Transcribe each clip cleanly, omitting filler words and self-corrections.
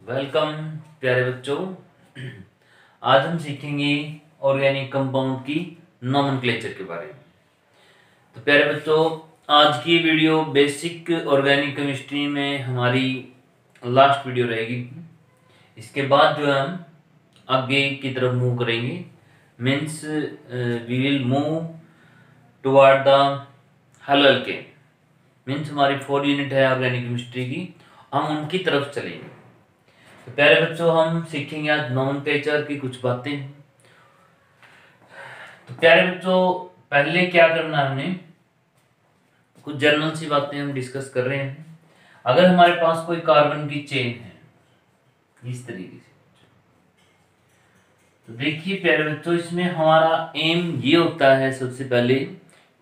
Welcome प्यारे बच्चों। आज हम सीखेंगे ऑर्गेनिक कंपाउंड की नोमेनक्लेचर के बारे में। तो प्यारे बच्चों, आज की वीडियो बेसिक ऑर्गेनिक केमिस्ट्री में हमारी लास्ट वीडियो रहेगी। इसके बाद जो है हम आगे की तरफ मूव करेंगे, means we will move toward the haloalkane. Means हमारी 4 यूनिट है ऑर्गेनिक केमिस्ट्री की, हम उनकी तरफ चलेंगे। तो प्यारे बच्चों, हम सीखेंगे आज नोमेनक्लेचर की कुछ बातें। तो प्यारे बच्चों, पहले क्या करना है, हमने कुछ जनरल सी बातें हम डिस्कस कर रहे हैं। अगर हमारे पास कोई कार्बन की चेन है इस तरीके से, तो देखिए प्यारे बच्चों, इसमें हमारा एम ये होता है सबसे पहले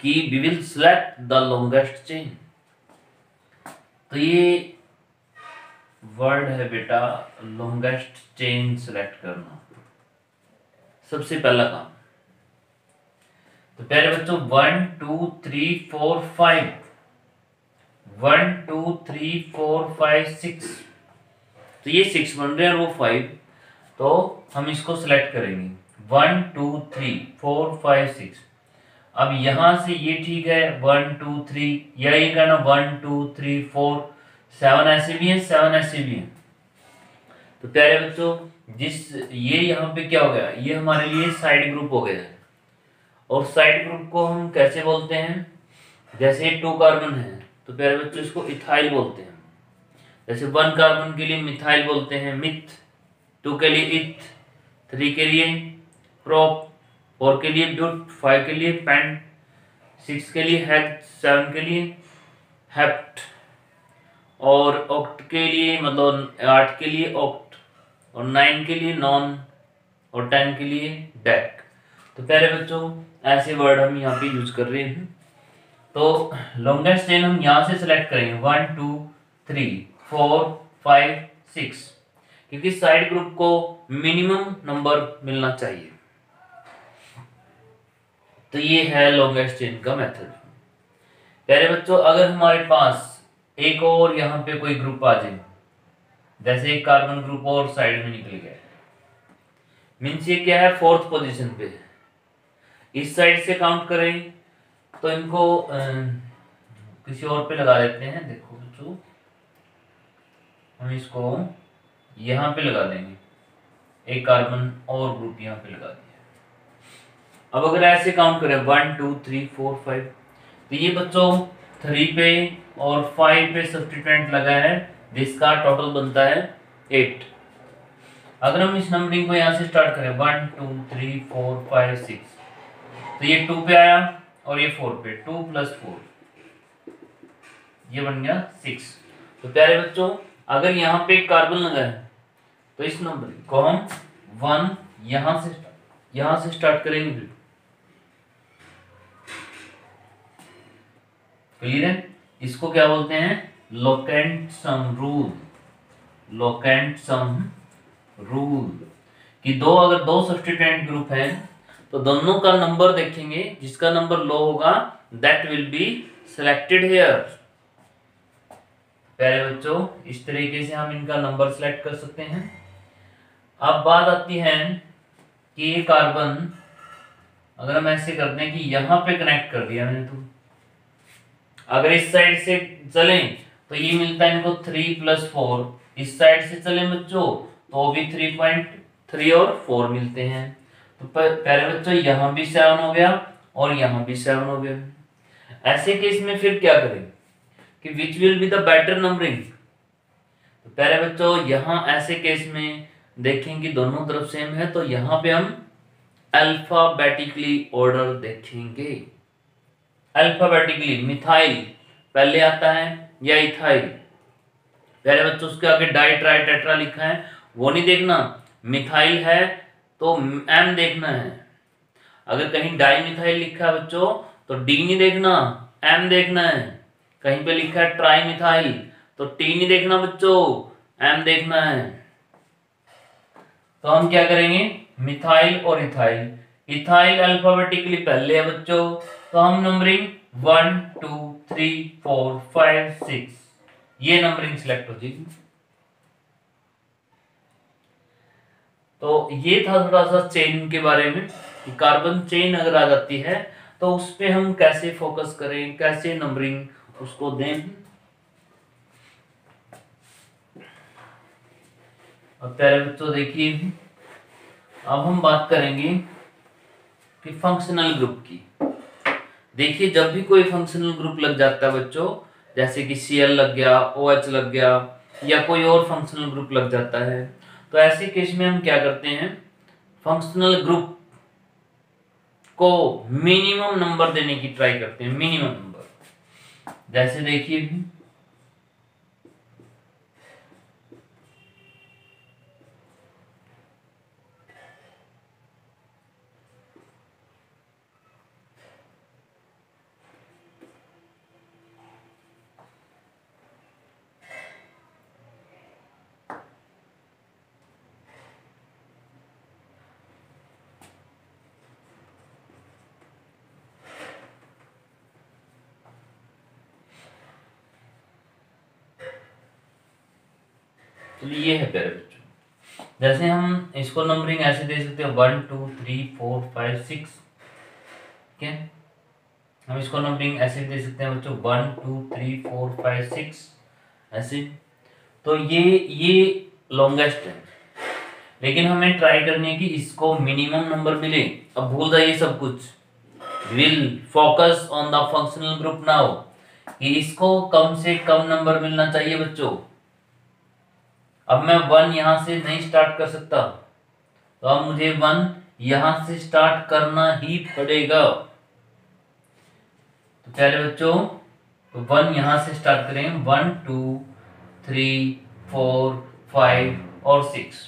कि we will select the longest chain. तो ये वर्ड है बेटा, लॉन्गेस्ट चेन सेलेक्ट करना सबसे पहला काम। तो प्यारे बच्चों 1 2 3 4 5, 1 2 3 4 5 6, तो ये 6 बन रहे हैं और वो 5, तो हम इसको सिलेक्ट करेंगे 1 2 3 4 5 6। अब यहां से ये ठीक है 1 2 3, या ये कहना 1 2 3 4 7 ऐसे भी है, 7 ऐसे भी है। तो प्यारे बच्चों, ये यहाँ पे क्या हो गया, ये हमारे लिए साइड ग्रुप हो गया है। और साइड ग्रुप को हम कैसे बोलते हैं, जैसे 2 कार्बन है तो प्यारे बच्चों इसको इथाइल बोलते हैं। जैसे 1 कार्बन के लिए मिथाइल बोलते हैं, मिथ। 2 के लिए इथ, 3 के लिए प्रोप, 4 के लिए ब्यूट, 5 के लिए पेंट, 6 के लिए हेक्ट, 7 के लिए हेप्ट, और ऑक्ट के लिए मतलब 8 के लिए ऑक्ट, और 9 के लिए नॉन, और 10 के लिए डेक। तो प्यारे बच्चों, ऐसे वर्ड हम यहाँ पे यूज कर रहे हैं। तो लॉन्गेस्ट चेन हम यहाँ से सिलेक्ट करेंगे 1 2 3 4 5 6, क्योंकि साइड ग्रुप को मिनिमम नंबर मिलना चाहिए। तो ये है लॉन्गेस्ट चेन का मेथड। प्यारे बच्चों, अगर हमारे पास एक और यहाँ पे कोई ग्रुप आ जाए, जैसे एक कार्बन ग्रुप और साइड में निकल गया, मीन्स ये क्या है, 4th पोजीशन पे है। इस साइड से काउंट करें तो इनको किसी और पे लगा देते हैं। देखो बच्चों, हम इसको यहाँ पे लगा देंगे, एक कार्बन और ग्रुप यहाँ पे लगा दिया। अब अगर ऐसे काउंट करें 1 2 3 4 5, तो ये बच्चों 3 पे और 5 पे सब्स्टिट्यूएंट लगा है, जिसका टोटल बनता है 8। अगर हम इस नंबरिंग को यहाँ से स्टार्ट करें 1 2 3 4 5 6, तो ये 2 पे आया और ये 4 पे, 2 + 4, ये बन गया 6। तो प्यारे बच्चों, अगर यहाँ पे एक कार्बन लगा है तो इस नंबर को हम 1 यहाँ से स्टार्ट करेंगे। क्लियर है? इसको क्या बोलते हैं, locant sum rule. Locant sum rule कि अगर दो सब्स्टिट्यूएंट ग्रुप है तो दोनों का नंबर देखेंगे, जिसका नंबर लो होगा that will be selected here. प्यारे बच्चों, इस तरीके से हम इनका नंबर सिलेक्ट कर सकते हैं। अब बात आती है कि ये कार्बन अगर हम ऐसे करते हैं कि यहां पे कनेक्ट कर दिया मैंने, तो अगर इस साइड से चलें तो ये मिलता है इनको 3 + 4, इस साइड से चलें बच्चों तो भी 3.3 और 4 मिलते हैं। तो प्यारे बच्चों, यहाँ भी 7 हो गया और यहाँ भी 7 हो गया। ऐसे केस में फिर क्या करें कि which will be the better numbering. तो प्यारे बच्चों, यहाँ ऐसे केस में देखें कि दोनों तरफ सेम है, तो यहाँ पे हम अल्फाबेटिकली ऑर्डर देखेंगे। अल्फाबेटिकली मिथाइल पहले आता है या इथाइल। प्यारे बच्चों, उसके आगे डाई ट्राई टेट्रा लिखा है वो नहीं देखना, मिथाइल है तो एम देखना है। अगर कहीं डाई मिथाइल लिखा है बच्चों तो डी नहीं देखना, एम देखना है। कहीं पे लिखा है ट्राई मिथाइल तो टी नहीं देखना बच्चों, एम देखना है। तो हम क्या करेंगे, मिथाइल और इथाइल। इथाइल अल्फाबेटिकली पहले है बच्चों, तो हम नंबरिंग 1 2 3 4 5 6 ये नंबरिंग सिलेक्ट हो जाएगी। तो ये था थोड़ा सा चेन के बारे में कि कार्बन चेन अगर आ जाती है तो उस पे हम कैसे फोकस करें, कैसे नंबरिंग उसको दें। अब प्यारे बच्चों देखिए, अब हम बात करेंगे कि फंक्शनल ग्रुप की। देखिए जब भी कोई फंक्शनल ग्रुप लग जाता है बच्चों, जैसे कि Cl लग गया, OH लग गया, या कोई और फंक्शनल ग्रुप लग जाता है, तो ऐसे केस में हम क्या करते हैं, फंक्शनल ग्रुप को मिनिमम नंबर देने की ट्राई करते हैं, मिनिमम नंबर। जैसे देखिए तो ये है प्यारे बच्चों, जैसे हम इसको नंबरिंग ऐसे दे सकते हैं 1 2 3 4 5 6। ठीक है, हम इसको नंबरिंग ऐसे दे सकते हैं बच्चों 1 2 3 4 5 6 ऐसे। तो ये लॉन्गेस्ट है, लेकिन हमें ट्राई करनी है कि इसको मिनिमम नंबर मिले। अब भूल जाइए सब कुछ, will focus on the functional group now, कि इसको कम से कम नंबर मिलना चाहिए बच्चों। अब मैं 1 यहां से नहीं स्टार्ट कर सकता, तो अब मुझे 1 यहां से स्टार्ट करना ही पड़ेगा। तो प्यारे बच्चों, तो 1 यहां से स्टार्ट करें, 1 2 3 4 5 और 6।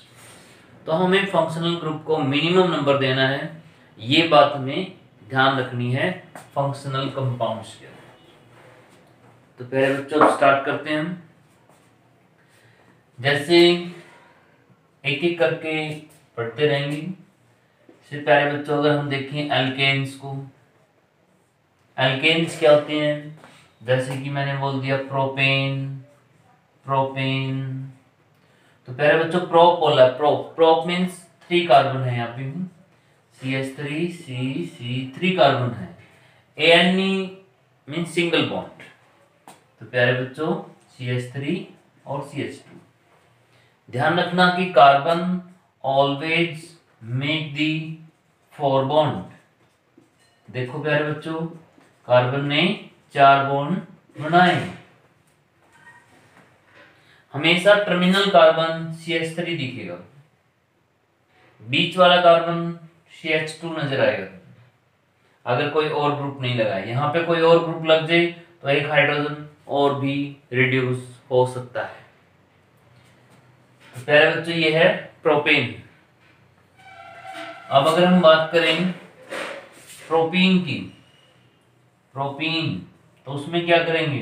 तो हमें फंक्शनल ग्रुप को मिनिमम नंबर देना है, ये बात हमें ध्यान रखनी है फंक्शनल कंपाउंड्स के। तो पहले बच्चों स्टार्ट करते हैं हम, जैसे एक एक करके पढ़ते रहेंगे। इससे प्यारे बच्चों अगर हम देखें एल्केन्स को, एल्केन्स क्या होते हैं, जैसे कि मैंने बोल दिया प्रोपेन, प्रोपेन। तो प्यारे बच्चों प्रोप बोला, प्रोप मीन्स 3 कार्बन है यहाँ पे, CH3 C 3 कार्बन है। ANE means single bond. तो प्यारे बच्चों CH3 और CH2। ध्यान रखना कि carbon always make the 4 bond. देखो प्यारे बच्चों, कार्बन ने 4 बॉन्ड बनाए। हमेशा टर्मिनल कार्बन CH3 दिखेगा, बीच वाला कार्बन CH2 नजर आएगा अगर कोई और ग्रुप नहीं लगा है। यहाँ पे कोई और ग्रुप लग जाए तो एक हाइड्रोजन और भी रिड्यूस हो सकता है। तो प्यारे बच्चों ये है प्रोपेन। अब अगर हम बात करें प्रोपीन की, प्रोपीन तो उसमें क्या करेंगे,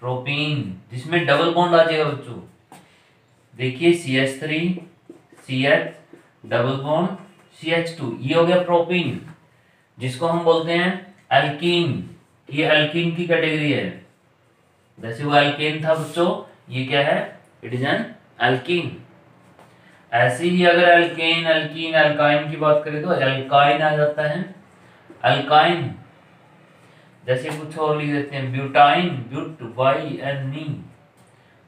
प्रोपीन जिसमें डबल बॉन्ड आ जाएगा बच्चों। देखिए CH3 CH double bond CH2, ये हो गया प्रोपीन, जिसको हम बोलते हैं एल्कीन। ये एल्कीन की कैटेगरी है, जैसे वो एल्केन था बच्चों, ये क्या है, इट इज एन एल्कीन। ऐसे ही अगर एल्केन एल्कीन एल्काइन की बात करें तो एल्काइन आ जाता है, एल्काइन। जैसे कुछ और लिख देते हैं ब्यूटाइन, ब्यूट YNE।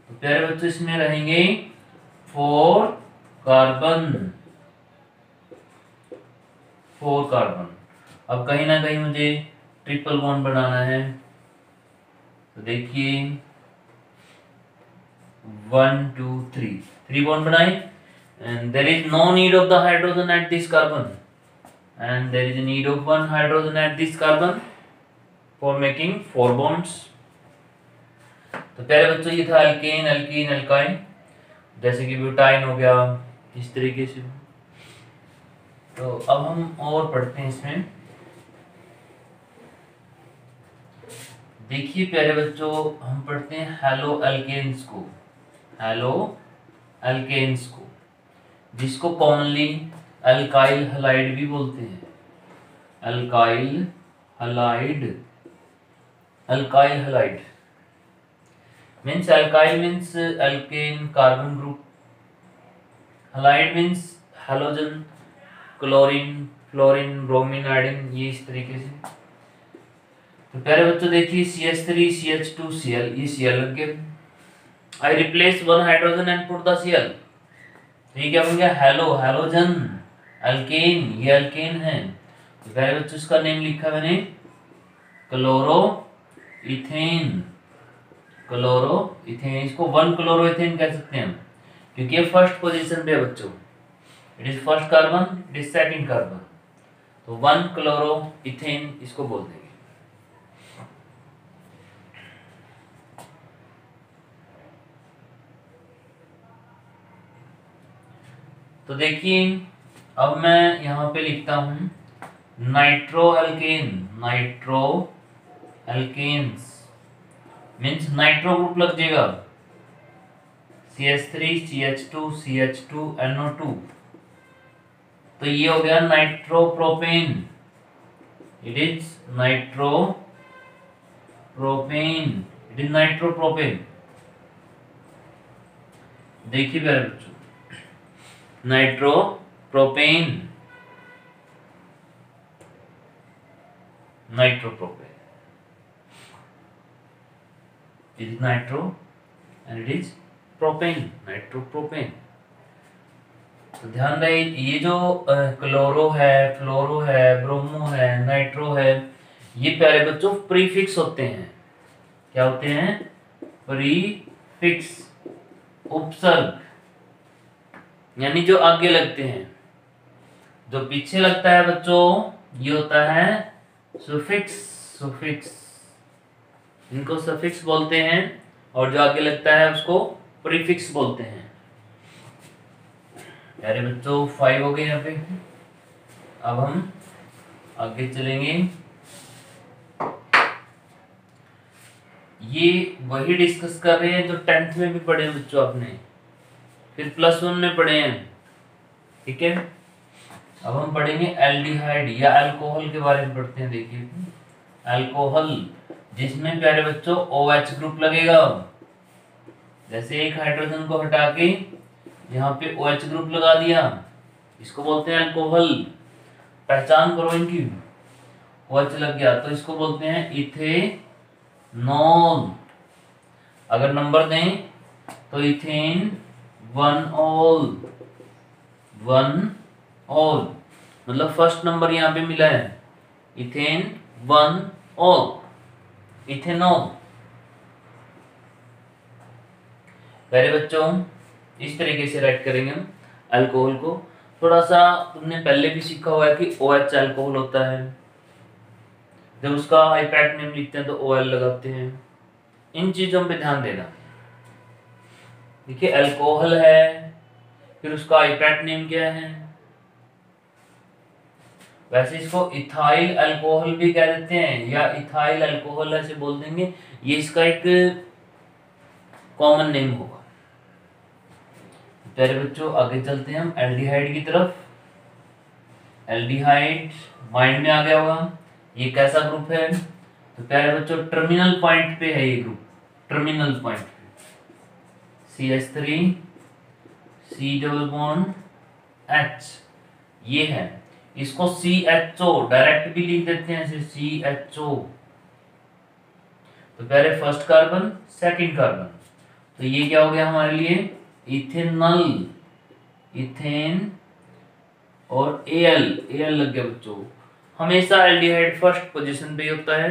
तो प्यारे बच्चों इसमें रहेंगे 4 कार्बन, 4 कार्बन। अब कहीं ना कहीं मुझे ट्रिपल बॉन्ड बनाना है, तो देखिए 1 2 3 बॉन्ड बनाए, and there is no need of the hydrogen at this carbon, and there is a need of 1 hydrogen at this carbon for making 4 bonds। तो प्यारे बच्चों ये था एल्केन एल्कीन एल्काइन, जैसे कि ब्यूटाइन हो गया इस तरीके से। तो अब हम और पढ़ते हैं इसमें। देखिए प्यारे बच्चों हम पढ़ते हैं हेलो एल्केन्स को, हेलो एल्केन्स को, जिसको कॉमनली अल्काइल हलाइड भी बोलते हैं, alkyl halide. Alkyl halide means, alkyl means alkane carbon group, halide means halogen, chlorine, fluorine, bromine, iodine, ये इस तरीके से। तो प्यारे बच्चों देखिए CH3 CH2 Cl, ये Cl लग गया। आई replace one hydrogen and put the Cl, तो ये क्या बन गया, हैलोजन अल्केन, ये अल्केन है। तो प्यारे बच्चों इसका नेम लिखा मैंने क्लोरो इथेन, क्लोरो इथेन। इसको वन क्लोरो इथेन कह सकते हैं हम, क्योंकि ये फर्स्ट पोजीशन पे है बच्चों, it is first carbon, it is second carbon, तो वन क्लोरो इथेन इसको बोल देंगे। तो देखिए अब मैं यहाँ पे लिखता हूं nitroalkane, nitroalkanes means nitro group लग जाएगा, CH3 CH2 CH2 NO2, तो ये हो गया nitropropane, it is nitropropane, it is nitropropane. देखिए प्यारे बच्चों, nitropropane, nitropropane, it is nitro and it is propane, nitropropane. तो ध्यान रहे ये जो क्लोरो है, फ्लोरो है, ब्रोमो है, नाइट्रो है, ये प्यारे बच्चों प्रीफिक्स होते हैं। क्या होते हैं, प्रीफिक्स, उपसर्ग, यानी जो आगे लगते हैं। जो पीछे लगता है बच्चों ये होता है सुफिक्स, सुफिक्स, इनको सफिक्स बोलते हैं, और जो आगे लगता है उसको प्रीफिक्स बोलते हैं। प्यारे बच्चों 5 हो गए यहाँ पे। अब हम आगे चलेंगे, ये वही डिस्कस कर रहे हैं जो 10th में भी पढ़े हैं बच्चों आपने, फिर +1 में पढ़े हैं, ठीक है। अब हम पढ़ेंगे एल्डिहाइड या अल्कोहल के बारे में पढ़ते हैं। देखिए अल्कोहल जिसमें प्यारे बच्चों OH ग्रुप लगेगा, जैसे एक हाइड्रोजन को हटा के यहाँ पे OH ग्रुप लगा दिया, इसको बोलते हैं अल्कोहल। पहचान करो इनकी, OH लग गया तो इसको बोलते हैं इथेनॉल। अगर नंबर दें तो इथेन 1 ऑल, 1 ऑल, मतलब फर्स्ट नंबर यहाँ पे मिला है, इथेन 1 ऑल, इथेनॉल। पहले बच्चों इस तरीके से राइट करेंगे हम अल्कोहल को। थोड़ा सा तुमने पहले भी सीखा हुआ है कि OH अल्कोहल होता है, जब उसका आईपैड नेम लिखते हैं तो OL लगाते हैं। इन चीजों पे ध्यान देना। देखिए अल्कोहल है, फिर उसका आईपैड नेम क्या है। वैसे इसको इथाइल अल्कोहल भी कह देते हैं, या इथाइल अल्कोहल ऐसे बोल देंगे, ये इसका एक कॉमन नेम होगा। प्यारे बच्चों आगे चलते हैं हम एल्डिहाइड की तरफ। एल्डिहाइड माइंड में आ गया होगा, ये कैसा ग्रुप है। तो प्यारे बच्चों टर्मिनल पॉइंट पे है ये ग्रुप, टर्मिनल पॉइंट पे CH3 C double bond H, ये है। इसको CHO डायरेक्ट भी लिख देते हैं ऐसे CHO। तो प्यारे फर्स्ट कार्बन, सेकंड कार्बन, तो ये क्या हो गया हमारे लिए इथेनॉल, इथेन, और Al लग गया बच्चों। हमेशा एल्डिहाइड फर्स्ट पोजीशन पे होता है,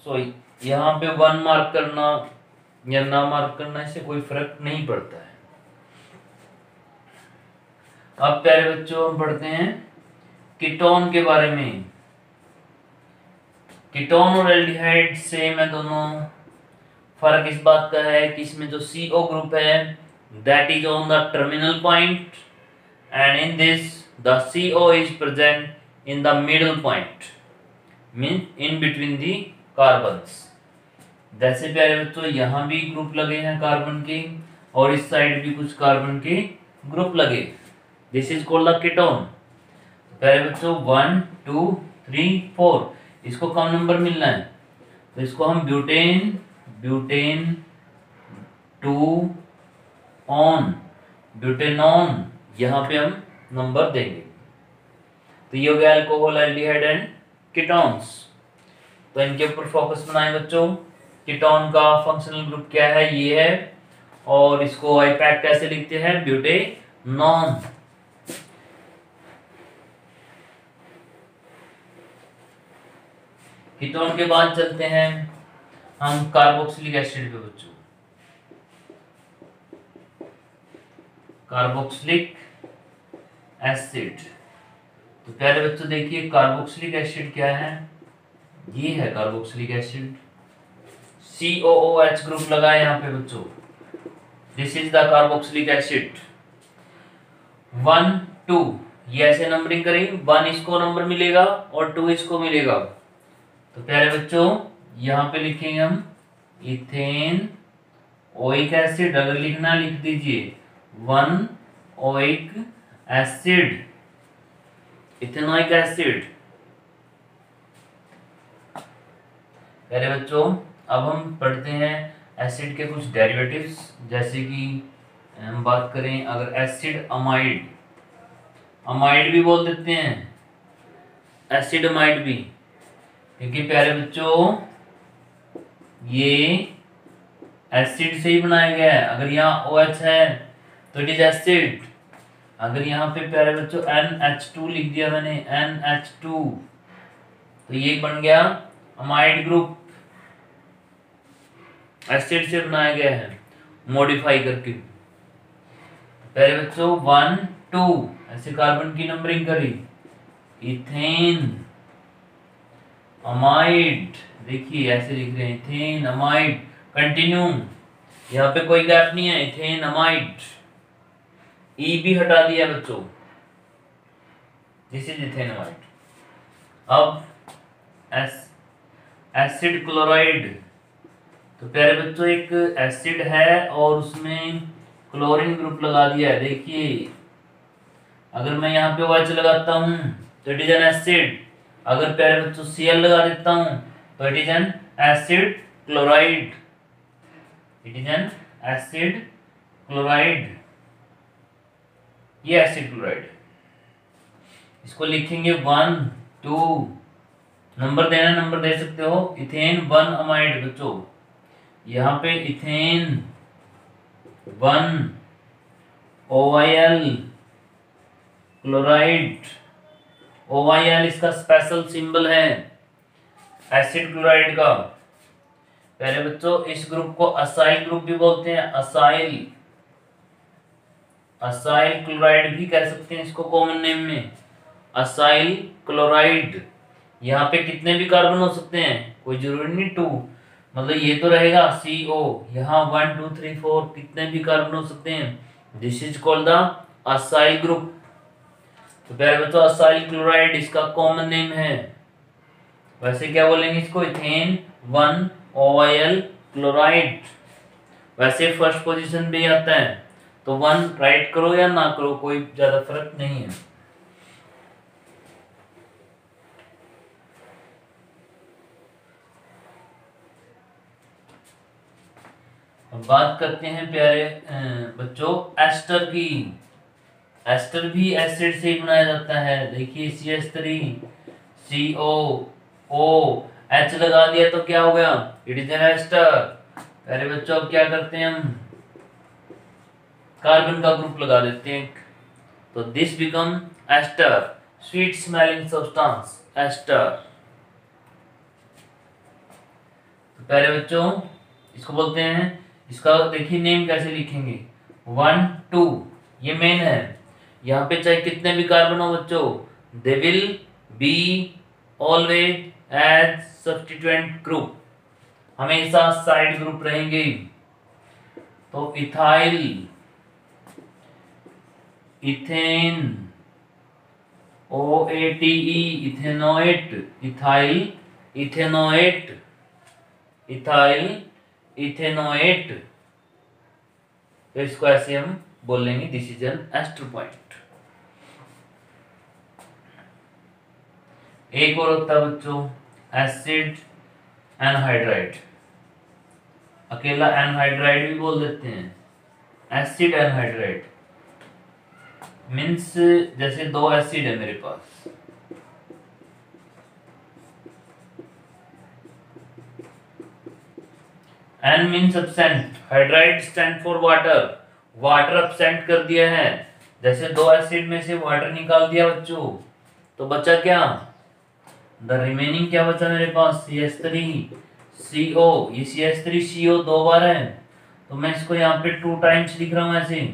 सो यहाँ पे 1 मार्क करना या ना मार्क करना इससे कोई फर्क नहीं पड़ता है। अब प्यारे बच्चों हम पढ़ते हैं कीटोन के बारे में। कीटोन और एल्डिहाइड सेम है दोनों, फर्क इस बात का है कि इसमें जो CO ग्रुप है that is on the terminal point, and in this the CO is present in the middle point, mean in between the carbons. जैसे प्यारे बच्चों यहाँ भी ग्रुप लगे हैं कार्बन के, और इस साइड भी कुछ कार्बन के ग्रुप लगे, this is called the ketone. प्यारे बच्चों 1 2 3 4, इसको कम नंबर मिलना है, तो इसको हम ब्यूटेन, ब्यूटेन 2 ऑन, ब्यूटेनॉन यहाँ पे हम नंबर देंगे। तो ये हो गया अल्कोहल, एल्डिहाइड एंड कीटोन्स। तो इनके ऊपर फोकस बनाए बच्चों। कीटोन का फंक्शनल ग्रुप क्या है, ये है। और इसको आईपैक कैसे लिखते हैं, ब्यूटेनॉन। कीटोन के बाद चलते हैं हम कार्बोक्सिलिक एसिड पे बच्चों। Carboxylic acid. तो पहले बच्चों देखिए कार्बोक्सिलिक एसिड क्या है, ये है कार्बोक्सिलिक एसिड। COOH ग्रुप लगा है यहाँ पे बच्चों। This is the carboxylic acid. 1 2 ये ऐसे नंबरिंग करेंगे, 1 इसको नंबर मिलेगा और 2 इसको मिलेगा। तो पहले बच्चों यहाँ पे लिखेंगे हम इथेन ओइक एसिड। अगर लिखना लिख दीजिए 1 ओइक एसिड, इथेनोइक एसिड। पहले बच्चों अब हम पढ़ते हैं एसिड के कुछ डेरिवेटिव्स। जैसे कि हम बात करें अगर एसिड अमाइड, अमाइड भी बोल देते हैं, एसिड अमाइड भी, क्योंकि प्यारे बच्चों ये एसिड से ही बनाया गया है। अगर यहाँ OH है तो इट इज एसिड। अगर यहाँ पे प्यारे बच्चों NH2 लिख दिया मैंने, NH2, तो ये बन गया अमाइड ग्रुप, एसिड से बनाया गया है मॉडिफाई करके। पहले बच्चों 1 2 ऐसे कार्बन की नंबरिंग करी, इथेन अमाइड, देखिए ऐसे लिख रहे हैं इथेन अमाइड, कंटिन्यू, यहाँ पे कोई गैप नहीं है, इथेन अमाइड। ई भी हटा दिया बच्चों, दिस इज इथेन अमाइड। अब एसिड क्लोराइड। तो प्यारे बच्चों एक एसिड है और उसमें क्लोरीन ग्रुप लगा दिया है। देखिए अगर मैं यहाँ पे OH लगाता हूँ तो इट इज एन एसिड। अगर प्यारे बच्चों Cl लगा देता हूँ तो it is an acid chloride, it is an acid chloride. ये एसिड क्लोराइड, इसको लिखेंगे 1 2, नंबर देना नंबर दे सकते हो। इथेन 1 अमाइड बच्चों, यहाँ पे इथेन 1 OIL क्लोराइड। OIL इसका स्पेशल सिंबल है एसिड क्लोराइड का। पहले बच्चों इस ग्रुप को असाइल ग्रुप भी बोलते हैं, असाइल, असाइल क्लोराइड भी कह सकते हैं इसको कॉमन नेम में, असाइल क्लोराइड। यहाँ पे कितने भी कार्बन हो सकते हैं, कोई जरूरी नहीं 2, मतलब ये तो रहेगा CO, यहाँ 1 2 3 4 कितने भी कार्बन हो सकते हैं। This is called the acyl group. तो प्यारे बच्चों असाइल क्लोराइड इसका कॉमन नेम है। वैसे क्या बोलेंगे इसको, इथेन 1 OIL क्लोराइड। वैसे फर्स्ट पोजीशन पे आता है, तो 1 राइट करो या ना करो कोई ज्यादा फर्क नहीं है। अब बात करते हैं प्यारे बच्चों एस्टर की। एस्टर भी एसिड से ही बनाया जाता है। देखिए CH3 COOH लगा दिया तो क्या हो गया, इट इज एन एस्टर। प्यारे बच्चों अब क्या करते हैं हम, कार्बन का ग्रुप लगा देते हैं, तो this become ester, sweet smelling substance ester. तो प्यारे बच्चों इसको बोलते हैं, इसका देखिए नेम कैसे लिखेंगे, 1 2 ये मेन है। यहाँ पे चाहे कितने भी कार्बन हो बच्चों, they will be always as substituent group, हमेशा साइड ग्रुप रहेंगे। तो ethyl, ethane OATE ethanoate, ethyl ethanoate, ethyl ethanoate. तो इसको ऐसे हम बोलेंगे, this is an ester point. एक और होता है बच्चों एसिड एनहाइड्राइड, अकेला एनहाइड्राइड भी बोल देते हैं, एसिड एनहाइड्राइड। मीन्स जैसे दो एसिड है मेरे पास, N means absent, hydride stand for water, water absent कर दिया है। जैसे दो एसिड में से वाटर निकाल दिया बच्चों, तो बचा क्या, द रिमेनिंग क्या बचा मेरे पास, CH3CO। ये CH3CO दो बार है, तो मैं इसको यहाँ पे 2 टाइम्स लिख रहा हूँ ऐसे।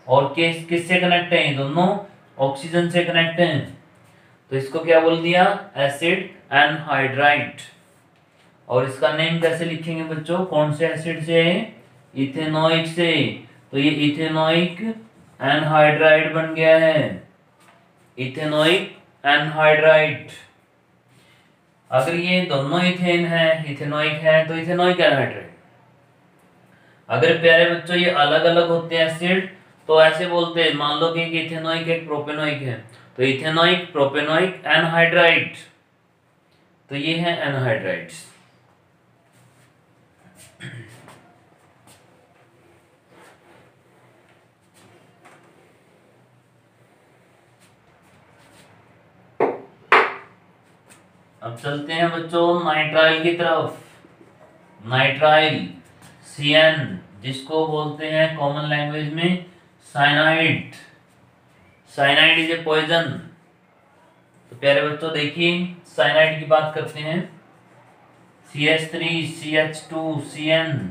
और किससे कनेक्ट है, ये दोनों ऑक्सीजन से कनेक्ट हैं, तो इसको क्या बोल दिया, एसिड एनहाइड्राइड। और इसका नेम कैसे लिखेंगे बच्चों, कौन से एसिड से, इथेनोइक से, तो ये इथेनोइक एनहाइड्राइड बन गया है, इथेनोइक एनहाइड्राइड। अगर ये दोनों इथेन है, इथेनोइक है, तो इथेनोइक एनहाइड्राइड। अगर प्यारे बच्चों ये अलग अलग होते हैं एसिड, तो ऐसे बोलते हैं, मान लो कि एक इथेनोइक एक प्रोपेनोइक है, तो इथेनोइक प्रोपेनोइक एनहाइड्राइड, तो ये है एनहाइड्राइड्स। अब चलते हैं बच्चों नाइट्राइल की तरफ। नाइट्राइल CN, जिसको बोलते हैं कॉमन लैंग्वेज में cyanide. Cyanide is a poison. तो प्यारे बच्चों देखिए, साइनाइड की बात करते हैं, CH3CH2CN,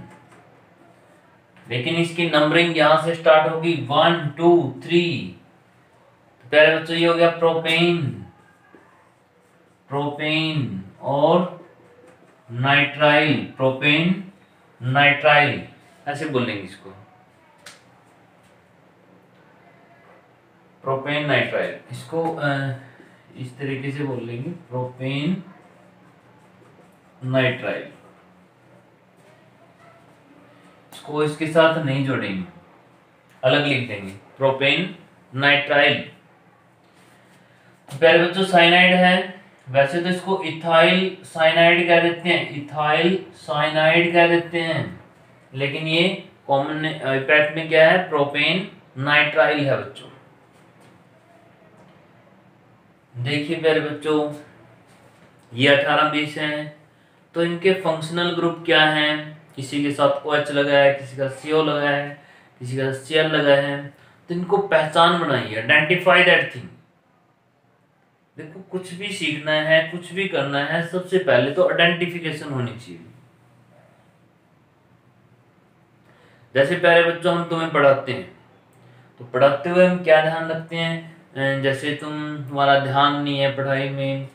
लेकिन इसकी नंबरिंग यहां से स्टार्ट होगी 1 2 3। तो प्यारे बच्चों ये हो गया प्रोपेन, प्रोपेन और नाइट्राइल, प्रोपेन नाइट्राइल ऐसे बोलेंगे इसको, प्रोपेन नाइट्राइल, इसको इस तरीके से बोल लेंगे, प्रोपेन नाइट्राइल। इसको इसके साथ नहीं जोड़ेंगे, अलग लिख देंगे, प्रोपेन नाइट्राइल। तो प्यारे बच्चों साइनाइड है, वैसे तो इसको इथाइल साइनाइड कह देते हैं, इथाइल साइनाइड कह देते हैं, लेकिन ये कॉमन इफेक्ट में क्या है, प्रोपेन नाइट्राइल है बच्चों। देखिए प्यारे बच्चों, ये 18-20 हैं, तो इनके फंक्शनल ग्रुप क्या हैं, किसी के साथ OH लगा है, किसी का CO लगा है, किसी का Cl लगा है, तो इनको पहचान बनाइए, आइडेंटिफाई दैट थिंग। देखो कुछ भी सीखना है, कुछ भी करना है, सबसे पहले तो आइडेंटिफिकेशन होनी चाहिए। जैसे प्यारे बच्चों हम तुम्हें पढ़ाते हैं, तो पढ़ाते हुए हम क्या ध्यान रखते हैं, जैसे तुम्हारा ध्यान नहीं है पढ़ाई में,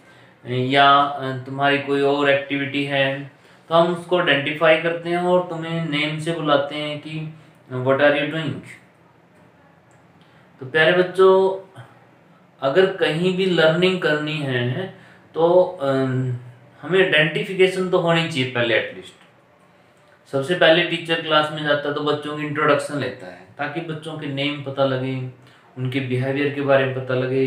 या तुम्हारी कोई और एक्टिविटी है, तो हम उसको आइडेंटिफाई करते हैं और तुम्हें नेम से बुलाते हैं कि व्हाट आर यू डूइंग। तो प्यारे बच्चों अगर कहीं भी लर्निंग करनी है, तो हमें आइडेंटिफिकेशन तो होनी चाहिए पहले एटलीस्ट। सबसे पहले टीचर क्लास में जाता है तो बच्चों की इंट्रोडक्शन लेता है, ताकि बच्चों के नेम पता लगे, उनके बिहेवियर के बारे में पता लगे,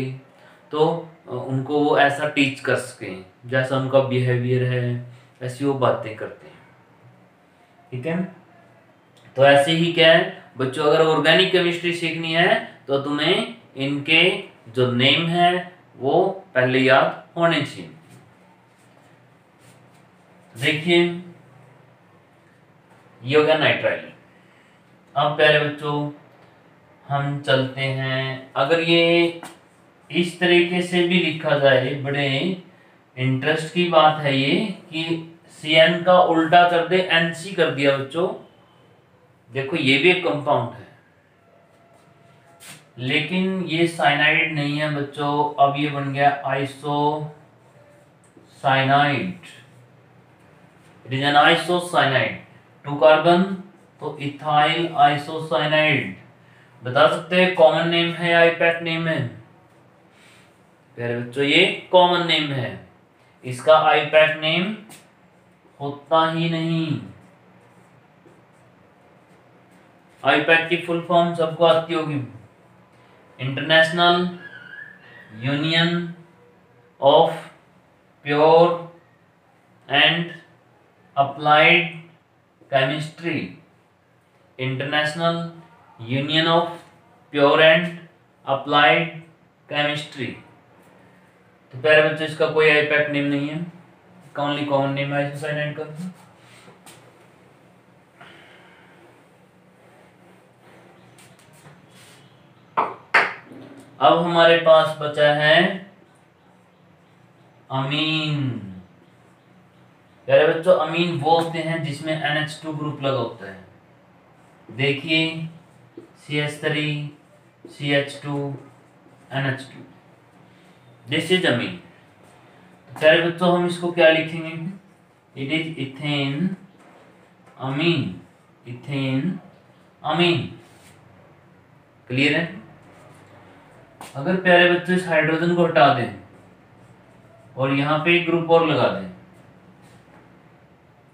तो उनको वो ऐसा टीच कर सकें जैसा उनका बिहेवियर है, ऐसी वो बातें करते हैं। ठीक है, तो ऐसे ही क्या है बच्चों, अगर ऑर्गेनिक केमिस्ट्री सीखनी है तो तुम्हें इनके जो नेम है वो पहले याद होने चाहिए। देखिए ये हो गया नाइट्राइल। अब प्यारे बच्चों हम चलते हैं, अगर ये इस तरीके से भी लिखा जाए, बड़े इंटरेस्ट की बात है ये कि CN का उल्टा कर दे, NC कर दिया बच्चों। देखो ये भी एक कंपाउंड है, लेकिन ये साइनाइड नहीं है बच्चों, अब ये बन गया isocyanide, it is an isocyanide, 2 carbon, तो इथाइल आइसोसाइनाइड। बता सकते हैं कॉमन नेम है या आईपैक नेम है, प्यारे बच्चों ये कॉमन नेम है, इसका आईपैक नेम होता ही नहीं। आईपैक की फुल फॉर्म सबको आती होगी, international union of pure and applied chemistry, international union of pure and applied chemistry. तो प्यारे बच्चों इसका कोई आईपैक नेम नहीं है, ओनली कॉमन नेम है आइसोसाइनाइड का। अब हमारे पास बचा है अमीन। प्यारे बच्चों अमीन वो होते हैं जिसमें NH2 ग्रुप लगा होता है। देखिए CH3 CH2 NH2, this is अमीन। प्यारे बच्चों हम इसको क्या लिखेंगे, it is ethanamine, ethanamine. Clear है। अगर प्यारे बच्चों इस हाइड्रोजन को हटा दें और यहाँ पे एक ग्रुप और लगा दें,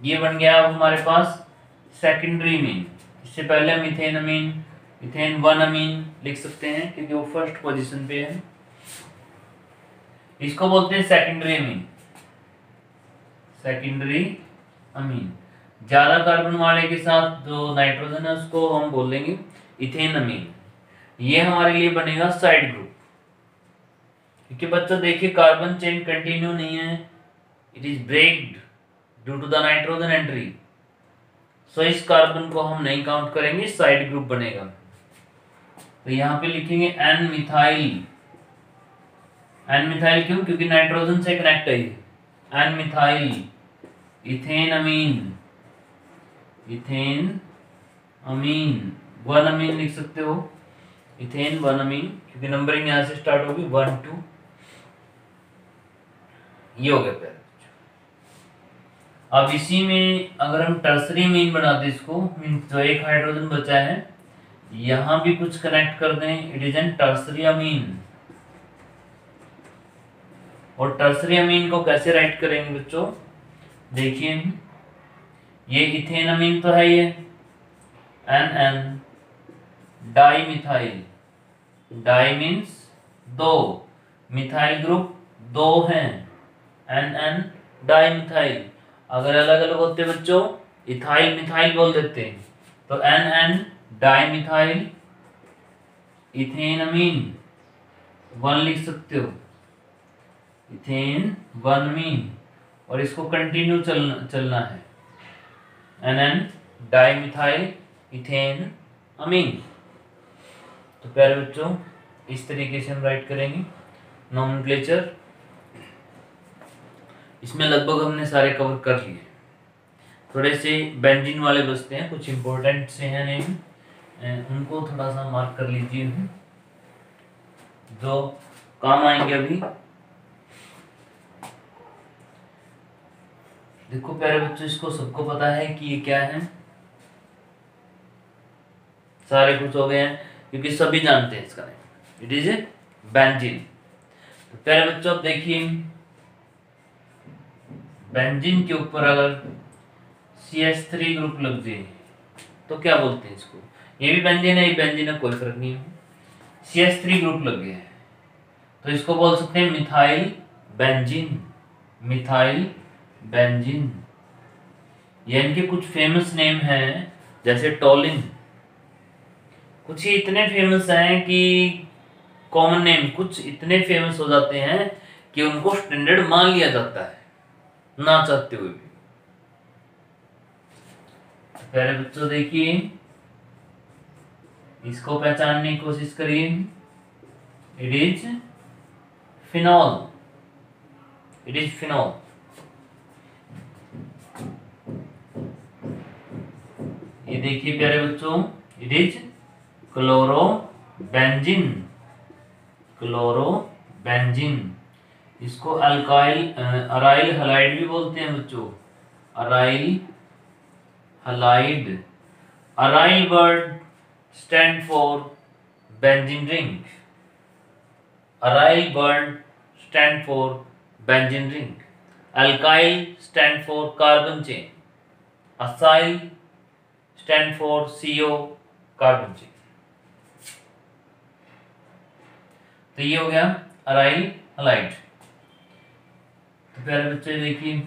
ये बन गया अब हमारे पास सेकेंडरी अमीन। इससे पहले हम इथेन अमीन, इथेन 1 अमीन लिख सकते हैं क्योंकि वो फर्स्ट पोजीशन पे है। इसको बोलते हैं सेकेंडरी अमीन, सेकेंडरी अमीन। ज्यादा कार्बन वाले के साथ जो नाइट्रोजन है उसको हम बोलेंगे इथेन अमीन। ये हमारे लिए बनेगा साइड ग्रुप, क्योंकि बच्चों देखिए कार्बन चेन कंटिन्यू नहीं है, it is breaked due to the nitrogen entry. So इस कार्बन को हम नहीं काउंट करेंगे, साइड ग्रुप बनेगा। तो यहाँ पे लिखेंगे एन मिथाइल। एन मिथाइल क्यों, क्योंकि नाइट्रोजन से कनेक्ट है ये। एन मिथाइल इथेन अमीन, इथेन अमीन 1 अमीन लिख सकते हो, इथेन 1 अमीन, क्योंकि नंबरिंग यहां से स्टार्ट होगी 1 2। ये हो गया पहले। अब इसी में अगर हम टर्सरी अमीन बना दें इसको, मींस जो एक हाइड्रोजन बचा है यहां भी कुछ कनेक्ट कर दें, इट इज एन टर्सरी अमीन। और टर्सरी अमीन को कैसे राइट करेंगे बच्चों, देखिए ये इथेन अमीन तो है, ये NN dimethyl, di means 2, methyl group 2 हैं, NN डाई मिथाइल। अगर अलग अलग होते बच्चों इथाइल मिथाइल बोल देते हैं, तो NN डाई मिथाइल इथेन अमीन 1 लिख सकते हो, इथेन 1 अमीन। और इसको कंटिन्यू चलना है, NN डाई मिथाइल इथेन अमीन। तो प्यारे बच्चों इस तरीके से हम राइट करेंगे नोमेनक्लेचर। इसमें लगभग हमने सारे कवर कर लिए। थोड़े से बेंजीन वाले बचते हैं, कुछ इंपॉर्टेंट से हैं नेम, उनको थोड़ा सा मार्क कर लीजिए जो काम आएंगे अभी। देखो प्यारे बच्चों इसको सबको पता है कि ये क्या है, सारे कुछ हो गए हैं क्योंकि सभी जानते हैं इसका name, it is a benzene. तो प्यारे बच्चों अब देखिए बेंजीन के ऊपर अगर CH3 ग्रुप लग जाए तो क्या बोलते हैं इसको, ये भी बेंजीन है, ये बेंजीन है, कोई फर्क नहीं है। CH3 ग्रुप लग गया है तो इसको बोल सकते हैं मिथाइल बेंजीन, मिथाइल बेंजीन। ये इनके कुछ फेमस नेम हैं जैसे टोलिन, कुछ ही इतने फेमस हैं कि कॉमन नेम कुछ इतने फेमस हो जाते हैं कि उनको स्टैंडर्ड मान लिया जाता है ना चाहते हुए भी। प्यारे बच्चों देखिए इसको पहचानने की कोशिश करिए, it is phenol, it is phenol. ये देखिए प्यारे बच्चों इट इज क्लोरोबेंजीन, क्लोरोबेंजीन। इसको अल्काइल अराइल हलाइड भी बोलते हैं बच्चों, aryl halide. Aryl word stand for benzene ring, aryl word stand for benzene ring. Alkyl stand for carbon chain, acyl stand for CO carbon chain. तो ये हो गया aryl halide. तो प्यारे बच्चे देखिए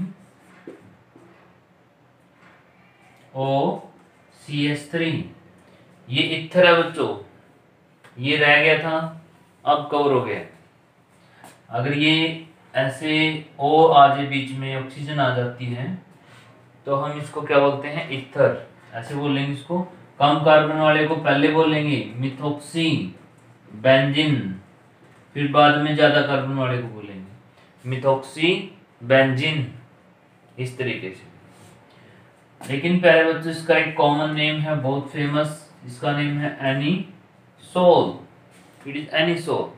OCH3 ये इथर है बच्चों, ये रह गया था अब कवर हो गया। अगर ये ऐसे ओ आ जाए बीच में, ऑक्सीजन आ जाती है, तो हम इसको क्या बोलते हैं, ईथर, ऐसे बोलेंगे इसको। कम कार्बन वाले को पहले बोलेंगे मिथॉक्सी बेंजीन, फिर बाद में ज्यादा कार्बन वाले को बोलेंगे मिथॉक्सी बेंजीन, इस तरीके से। लेकिन प्यारे बच्चों इसका एक कॉमन नेम है, बहुत फेमस, इसका नेम है एनीसोल। It is anisole.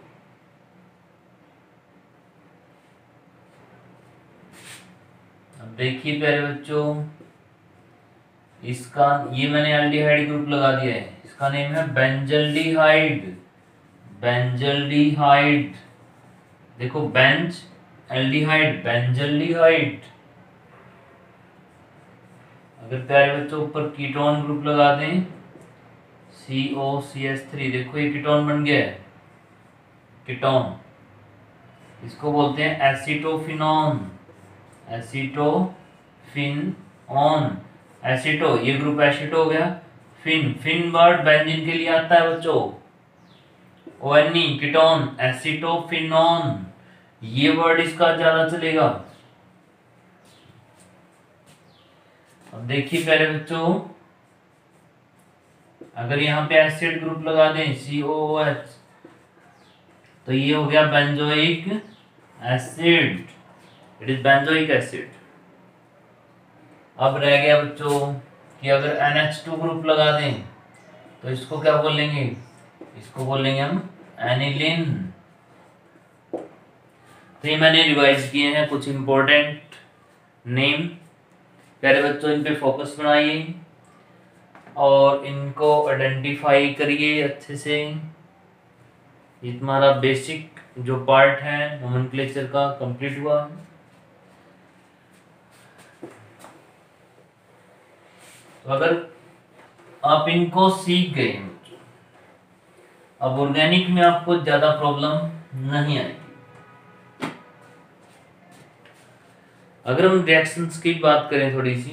अब देखिए प्यारे बच्चों, इसका ये मैंने एल्डिहाइड ग्रुप लगा दिया है, इसका नेम है बेंजल्डिहाइड। बेंजल्डिहाइड, देखो बेंज एल्डिहाइड, बेंजल्डिहाइड। अगर प्यारे बच्चों ऊपर कीटोन ग्रुप लगा दें, COCH3, देखो ये कीटोन बन गया है, कीटोन। इसको बोलते हैं एसीटोफिनॉन, एसीटोफिनॉन। एसीटो, ये ग्रुप एसीटो हो गया। फिन, फिन वर्ड बेंजीन के लिए आता है बच्चों, ONE, कीटोन, एसीटोफिनॉन, ये वर्ड इसका ज्यादा चलेगा। अब देखिए प्यारे बच्चों, अगर यहाँ पे एसिड ग्रुप लगा दें COOH, तो ये हो गया benzoic acid, it is benzoic acid. अब रह गया बच्चों कि अगर NH2 ग्रुप लगा दें, तो इसको क्या बोलेंगे, इसको बोलेंगे हम एनिलिन। तो ये मैंने रिवाइज किए हैं कुछ इंपॉर्टेंट नेम। प्यारे बच्चों इन पे फोकस बनाइए और इनको आइडेंटिफाई करिए अच्छे से। ये तुम्हारा बेसिक जो पार्ट है नोमेनक्लेचर का कंप्लीट हुआ। तो अगर आप इनको सीख गए, अब ऑर्गेनिक में आपको ज्यादा प्रॉब्लम नहीं आएगी। अगर हम रिएक्शंस की बात करें थोड़ी सी,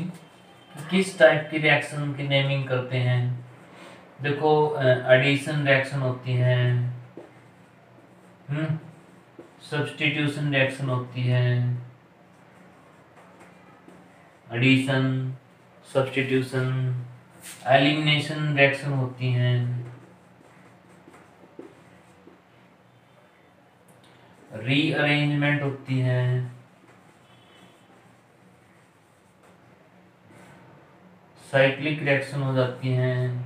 किस टाइप की रिएक्शन की नेमिंग करते हैं, देखो एडिशन रिएक्शन होती है, सब्स्टिट्यूशन रिएक्शन होती है, एडिशन, सब्स्टिट्यूशन, एलिमिनेशन रिएक्शन होती हैं, रीअरेंजमेंट होती है, साइक्लिक रिएक्शन हो जाती हैं।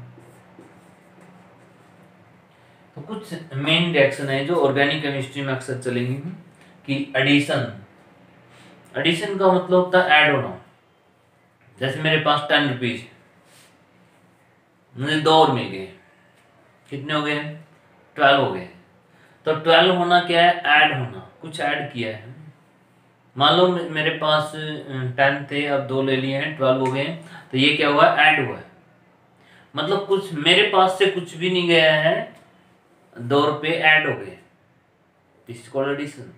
तो कुछ मेन रिएक्शन है जो ऑर्गेनिक केमिस्ट्री में अक्सर चलेंगी कि एडिशन। एडिशन का मतलब होता है ऐड होना। जैसे मेरे पास 10 रुपीज, मुझे 2 और मिल गए, कितने हो गए, 12 हो गए। तो 12 होना क्या है, ऐड होना, कुछ ऐड किया है। मान लो मेरे पास 10 थे, अब 2 ले लिए हैं, 12 हो गए, तो ये क्या हुआ, ऐड हुआ है। मतलब कुछ मेरे पास से कुछ भी नहीं गया है, 2 रुपए ऐड हो गए, दिस इज कॉल्ड एडिशन।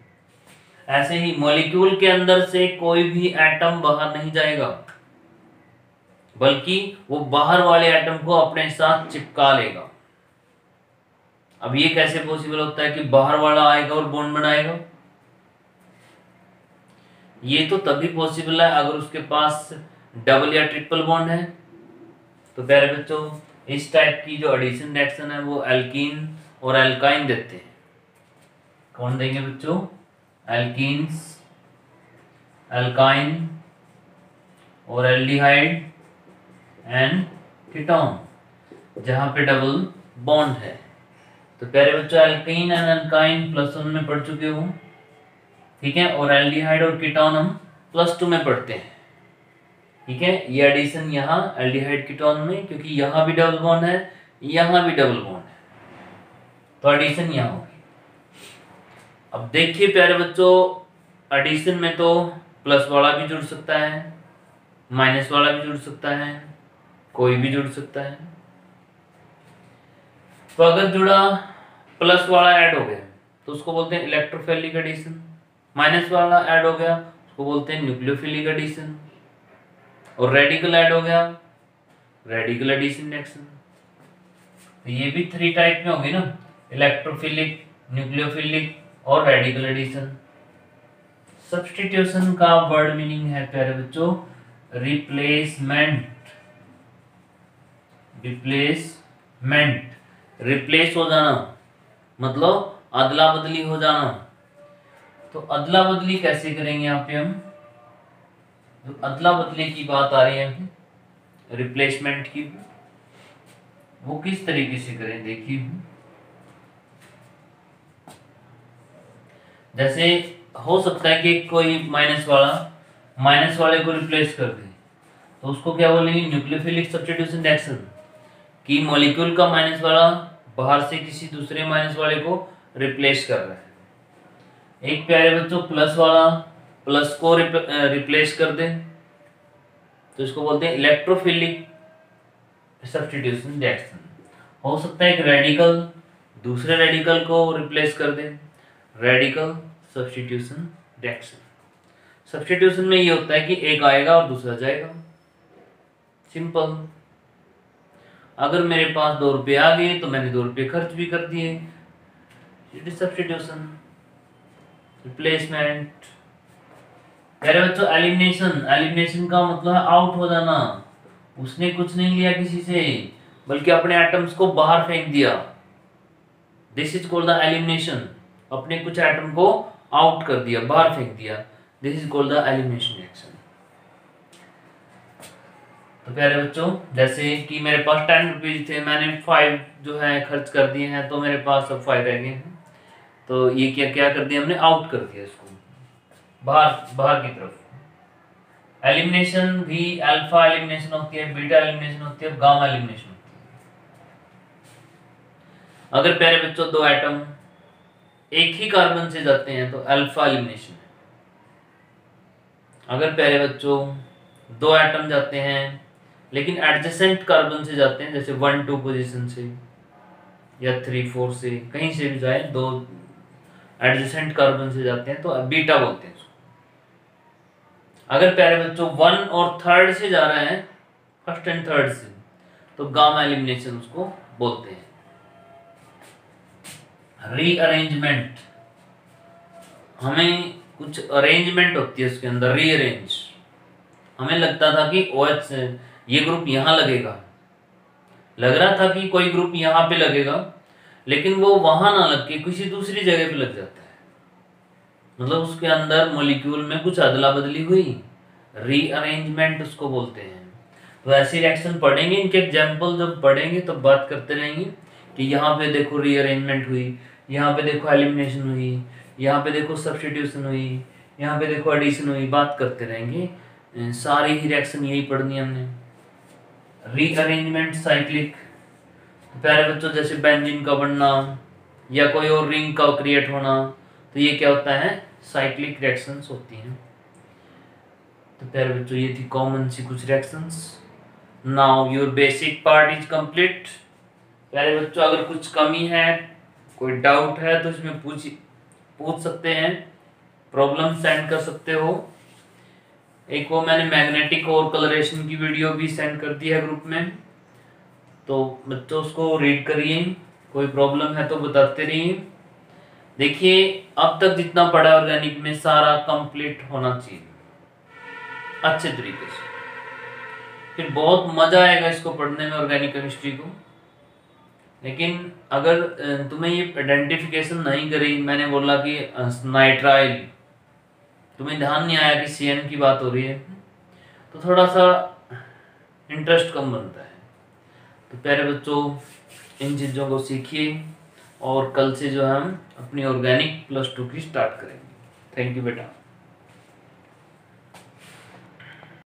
ऐसे ही मॉलिक्यूल के अंदर से कोई भी एटम बाहर नहीं जाएगा, बल्कि वो बाहर वाले एटम को अपने साथ चिपका लेगा। अब ये कैसे पॉसिबल होता है कि बाहर वाला आएगा और बॉन्ड बनाएगा? ये तो तभी पॉसिबल है अगर उसके पास डबल या ट्रिपल बॉन्ड है। तो प्यारे बच्चों इस टाइप की जो एडिशन रिएक्शन है वो एल्कीन और एल्काइन देते हैं। कौन देंगे बच्चों, एल्कीन्स, एल्काइन और एल्डिहाइड एंड कीटोन, जहां पे डबल बॉन्ड है। तो प्यारे बच्चों एल्कीन एंड एल्काइन +1 में पढ़ चुके हो, ठीक है, और एल्डिहाइड और कीटोन हम +2 में पढ़ते हैं, ठीक है। ये एडिशन यहाँ एल्डिहाइड कीटोन में, क्योंकि यहाँ भी डबल बॉन्ड है, यहाँ भी डबल बॉन्ड है, तो एडिशन यहाँ होगी। अब देखिए प्यारे बच्चों एडिशन में तो प्लस वाला भी जुड़ सकता है, माइनस वाला भी जुड़ सकता है, कोई भी जुड़ सकता है। तो अगर जुड़ा प्लस वाला ऐड हो गया तो उसको बोलते हैं इलेक्ट्रोफिलिक एडिशन, माइनस वाला ऐड हो गया उसको बोलते हैं न्यूक्लियोफिलिक एडिशन, और रेडिकल ऐड हो गया रेडिकल एडिशन रिएक्शन। तो ये भी 3 टाइप में होगी ना, इलेक्ट्रोफिलिक, न्यूक्लियोफिलिक और रेडिकल एडिशन। सब्स्टिट्यूशन का वर्ड मीनिंग है प्यारे बच्चों रिप्लेसमेंट। रिप्लेसमेंट, रिप्लेस हो जाना मतलब अदला बदली हो जाना। तो अदला बदली कैसे करेंगे यहाँ पे हम, तो अदला बदली की बात आ रही है रिप्लेसमेंट की, वो किस तरीके से करें देखिए। जैसे हो सकता है कि कोई माइनस वाले को रिप्लेस कर दे, तो उसको क्या बोलेंगे न्यूक्लियोफिलिक सब्स्टिट्यूशन रिएक्शन, कि मॉलिक्यूल का माइनस वाला बाहर से किसी दूसरे माइनस वाले को रिप्लेस कर रहा है। एक प्यारे बच्चों प्लस वाला प्लस को रिप्लेस कर दे, तो इसको बोलते हैं इलेक्ट्रोफिलिक सब्स्टिट्यूशन रिएक्शन। हो सकता है एक रेडिकल दूसरे रेडिकल को रिप्लेस कर दे, रेडिकल सब्स्टिट्यूशन रिएक्शन। सब्स्टिट्यूशन में ये होता है कि एक आएगा और दूसरा जाएगा, सिंपल। अगर मेरे पास 2 रुपये आ गए तो मैंने 2 रुपये खर्च भी कर दिए, इट इज सब्स्टिट्यूशन। रिप्लेसमेंट मेरे बच्चों एलिमिनेशन, एलिमिनेशन का मतलब आउट हो जाना। उसने कुछ नहीं लिया किसी से, बल्कि अपने एटम्स को बाहर फेंक दिया, this is called the elimination. अपने कुछ एटम को आउट कर दिया, बाहर फेंक दिया, this is called the elimination reaction. तो प्यारे बच्चों जैसे कि मेरे पास 10 रुपीज थे, मैंने 5 जो है खर्च कर दिए हैं, तो मेरे पास अब 5 रह गए हैं। तो ये क्या कर दिया हमने, आउट कर दिया इसको बाहर की तरफ। एलिमिनेशन भी अल्फा एलिमिनेशन होती है, बीटा एलिमिनेशन होती है, गामा एलिमिनेशन होती है। अगर प्यारे बच्चों 2 एटम एक ही कार्बन से जाते हैं तो अल्फा एलिमिनेशन है। अगर प्यारे बच्चों 2 एटम जाते हैं लेकिन एडजेसेंट कार्बन से जाते हैं, जैसे 1-2 पोजीशन से या 3-4 से, कहीं से भी जाए, 2 एडजेसेंट कार्बन से जाते हैं तो बीटा बोलते हैं। अगर प्यारे बच्चों 1 और 3rd से जा रहे हैं, 1st and 3rd से, तो गामा एलिमिनेशन उसको बोलते हैं। रीअरेंजमेंट, हमें कुछ अरेंजमेंट होती है उसके अंदर, रीअरेंज। हमें लगता था कि OH से ये ग्रुप यहाँ लगेगा, लग रहा था कि कोई ग्रुप यहाँ पे लगेगा, लेकिन वो वहां ना लग के किसी दूसरी जगह पे लग जाता है, मतलब उसके अंदर मॉलिक्यूल में कुछ अदला बदली हुई, रीअरेंजमेंट उसको बोलते हैं। तो ऐसी रिएक्शन पढ़ेंगे, इनके एग्जाम्पल जब पढ़ेंगे तब बात करते रहेंगे कि यहाँ पे देखो रीअरेंजमेंट हुई, यहाँ पे देखो एलिमिनेशन हुई, यहाँ पे देखो सब्स्टिट्यूशन हुई, यहाँ पे देखो एडिशन हुई, बात करते रहेंगे। सारी ही रिएक्शन यही पढ़नी है हमने। रीअरेंजमेंट साइक्लिक, प्यारे बच्चों जैसे बेंजीन का बनना या कोई और रिंग का क्रिएट होना, तो ये क्या होता है, साइक्लिक रिएक्शंस होती हैं। तो प्यारे बच्चों ये थी कॉमन सी कुछ reactions. Now your basic part is complete. प्यारे बच्चों अगर कुछ कमी है, कोई डाउट है, तो इसमें पूछ सकते हैं, प्रॉब्लम सेंड कर सकते हो। एक वो मैंने मैग्नेटिक और कलरेशन की वीडियो भी सेंड कर दी है ग्रुप में, तो बच्चों उसको रीड करिए, कोई प्रॉब्लम है तो बताते रहिए। देखिए अब तक जितना पढ़ा ऑर्गेनिक में सारा कंप्लीट होना चाहिए अच्छे तरीके से, फिर बहुत मजा आएगा इसको पढ़ने में, ऑर्गेनिक केमिस्ट्री को। लेकिन अगर तुम्हें ये आइडेंटिफिकेशन नहीं करी, मैंने बोला कि नाइट्राइल, तुम्हें ध्यान नहीं आया कि CN की बात हो रही है, तो थोड़ा सा इंटरेस्ट कम बनता है। तो प्यारे बच्चों इन चीज़ों को सीखिए, और कल से जो है हम अपनी ऑर्गेनिक +2 की स्टार्ट करेंगे। थैंक यू बेटा।